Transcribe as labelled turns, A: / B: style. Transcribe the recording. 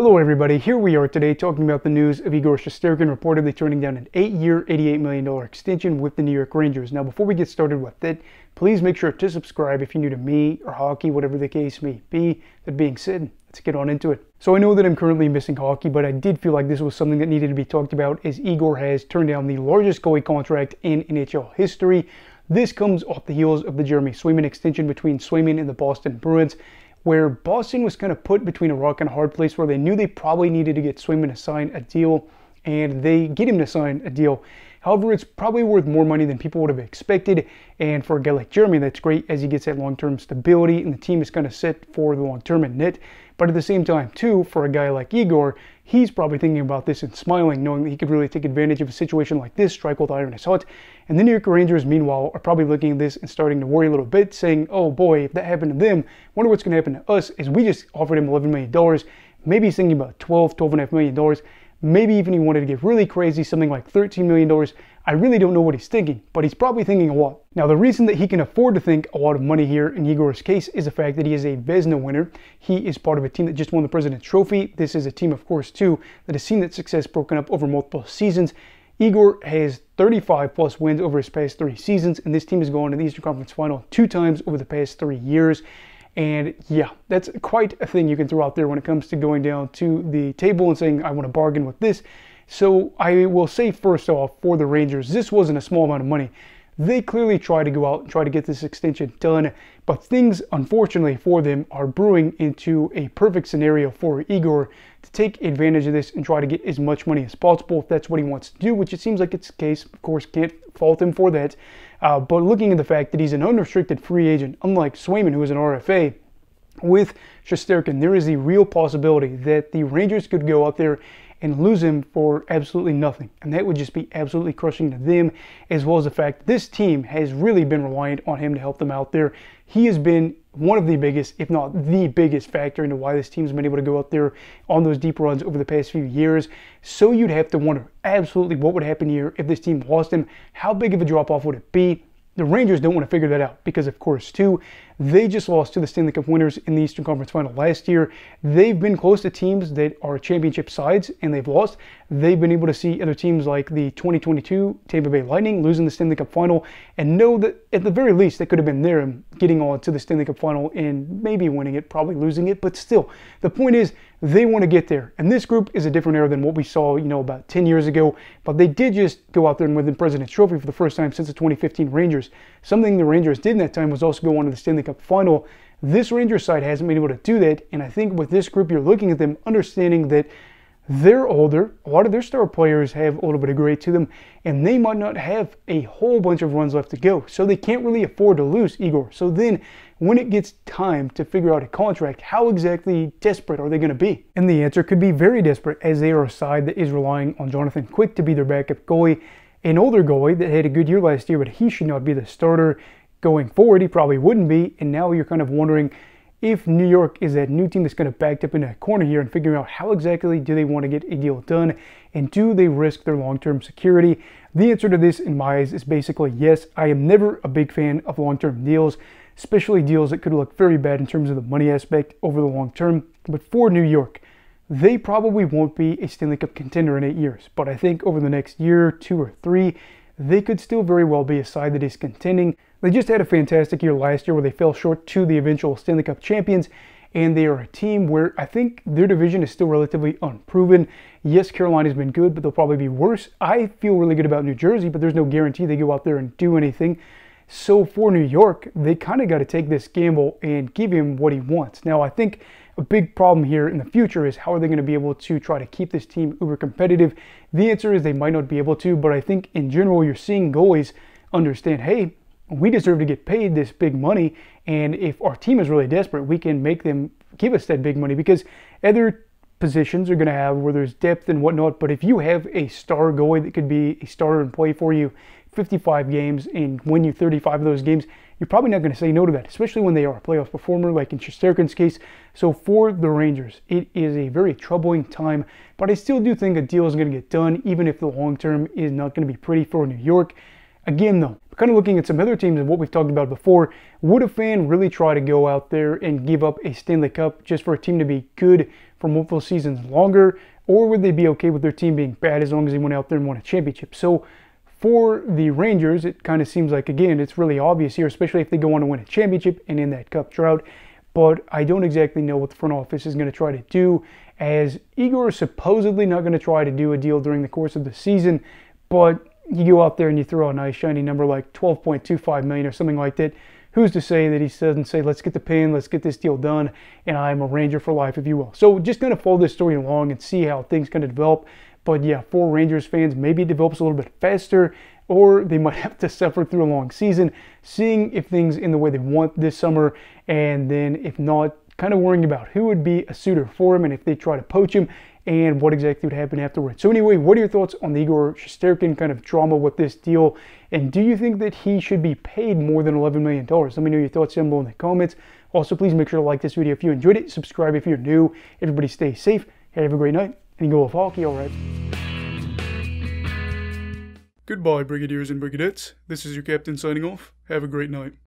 A: Hello everybody, here we are today talking about the news of Igor Shesterkin reportedly turning down an 8-year, $88 million extension with the New York Rangers. Now before we get started with it, please make sure to subscribe if you're new to me or hockey, whatever the case may be. That being said, let's get on into it. So I know that I'm currently missing hockey, but I did feel like this was something that needed to be talked about as Igor has turned down the largest goalie contract in NHL history. This comes off the heels of the Jeremy Swayman extension between Swayman and the Boston Bruins, where Boston was kind of put between a rock and a hard place where they knew they probably needed to get Swayman to sign a deal, and they get him to sign a deal. However, it's probably worth more money than people would have expected, and for a guy like Jeremy, that's great as he gets that long-term stability, and the team is kind of set for the long-term in net. But at the same time, too, for a guy like Igor, he's probably thinking about this and smiling, knowing that he could really take advantage of a situation like this, strike while the iron is hot. And the New York Rangers, meanwhile, are probably looking at this and starting to worry a little bit, saying, oh boy, if that happened to them, wonder what's going to happen to us, as we just offered him $11 million. Maybe he's thinking about $12.5 million. Maybe even he wanted to get really crazy, something like $13 million. I really don't know what he's thinking, but he's probably thinking a lot. Now, the reason that he can afford to think a lot of money here in Igor's case is the fact that he is a Vezina winner. He is part of a team that just won the President's Trophy. This is a team, of course, too, that has seen that success broken up over multiple seasons. Igor has 35 plus wins over his past 3 seasons, and this team has gone to the Eastern Conference Final 2 times over the past 3 years. And yeah, that's quite a thing you can throw out there when it comes to going down to the table and saying, I want to bargain with this. So I will say first off, for the Rangers, this wasn't a small amount of money. They clearly tried to go out and try to get this extension done, but things, unfortunately for them, are brewing into a perfect scenario for Igor to take advantage of this and try to get as much money as possible if that's what he wants to do, which it seems like it's the case. Of course, can't fault him for that. But looking at the fact that he's an unrestricted free agent, unlike Swayman, who is an RFA, with Shesterkin, there is a real possibility that the Rangers could go out there and lose him for absolutely nothing. And that would just be absolutely crushing to them, as well as the fact that this team has really been reliant on him to help them out there. He has been one of the biggest, if not the biggest factor into why this team's been able to go out there on those deep runs over the past few years. So you'd have to wonder absolutely what would happen here if this team lost him. How big of a drop-off would it be? The Rangers don't want to figure that out because, of course, too, they just lost to the Stanley Cup winners in the Eastern Conference Final last year. They've been close to teams that are championship sides, and they've lost. They've been able to see other teams like the 2022 Tampa Bay Lightning losing the Stanley Cup Final and know that, at the very least, that could have been them getting on to the Stanley Cup Final and maybe winning it, probably losing it. But still, the point is, they want to get there. And this group is a different era than what we saw, about 10 years ago. But they did just go out there and win the President's Trophy for the first time since the 2015 Rangers. Something the Rangers did in that time was also go on to the Stanley Cup Final. This Rangers side hasn't been able to do that. And I think with this group, you're looking at them understanding that they're older. A lot of their star players have a little bit of gray to them, and they might not have a whole bunch of runs left to go. So they can't really afford to lose Igor. So then when it gets time to figure out a contract, how exactly desperate are they going to be? And the answer could be very desperate, as they are a side that is relying on Jonathan Quick to be their backup goalie, an older goalie that had a good year last year, but he should not be the starter going forward. He probably wouldn't be, and now you're kind of wondering if New York is that new team that's going to back up in a corner here and figuring out how exactly do they want to get a deal done, and do they risk their long-term security? The answer to this in my eyes is basically yes. I am never a big fan of long-term deals, especially deals that could look very bad in terms of the money aspect over the long term. But for New York, they probably won't be a Stanley Cup contender in 8 years, but I think over the next year, 2 or 3, they could still very well be a side that is contending. They just had a fantastic year last year where they fell short to the eventual Stanley Cup champions, and they are a team where I think their division is still relatively unproven. Yes, Carolina's been good, but they'll probably be worse. I feel really good about New Jersey, but there's no guarantee they go out there and do anything. So for New York, they kind of got to take this gamble and give him what he wants. Now, I think a big problem here in the future is how are they going to be able to try to keep this team uber competitive? The answer is they might not be able to, but I think in general you're seeing goalies understand, hey, we deserve to get paid this big money, and if our team is really desperate, we can make them give us that big money, because other positions are going to have where there's depth and whatnot, but if you have a star goalie that could be a starter and play for you 55 games and win you 35 of those games, you're probably not going to say no to that, especially when they are a playoff performer like in Shesterkin's case. So for the Rangers, it is a very troubling time, but I still do think a deal is going to get done, even if the long term is not going to be pretty for New York. Again, though, But kind of looking at some other teams and what we've talked about before, would a fan really try to go out there and give up a Stanley Cup just for a team to be good for multiple seasons longer? Or would they be okay with their team being bad as long as they went out there and won a championship? So for the Rangers, it kind of seems like, again, it's really obvious here, especially if they go on to win a championship and in that cup drought. But I don't exactly know what the front office is going to try to do, as Igor is supposedly not going to try to do a deal during the course of the season, but you go out there and you throw a nice shiny number like $12.25 million or something like that. Who's to say that he doesn't say, let's get the pin, let's get this deal done, and I'm a Ranger for life, if you will. So just going to follow this story along and see how things kind of develop. But yeah, for Rangers fans, maybe it develops a little bit faster, or they might have to suffer through a long season, seeing if things in the way they want this summer, and then if not, kind of worrying about who would be a suitor for him and if they try to poach him and what exactly would happen afterwards. So anyway, what are your thoughts on the Igor Shesterkin kind of drama with this deal? And do you think that he should be paid more than $11 million? Let me know your thoughts down below in the comments. Also, please make sure to like this video if you enjoyed it. Subscribe if you're new. Everybody stay safe. Have a great night. And go with hockey, all right. Goodbye, Brigadiers and Brigadettes. This is your captain signing off. Have a great night.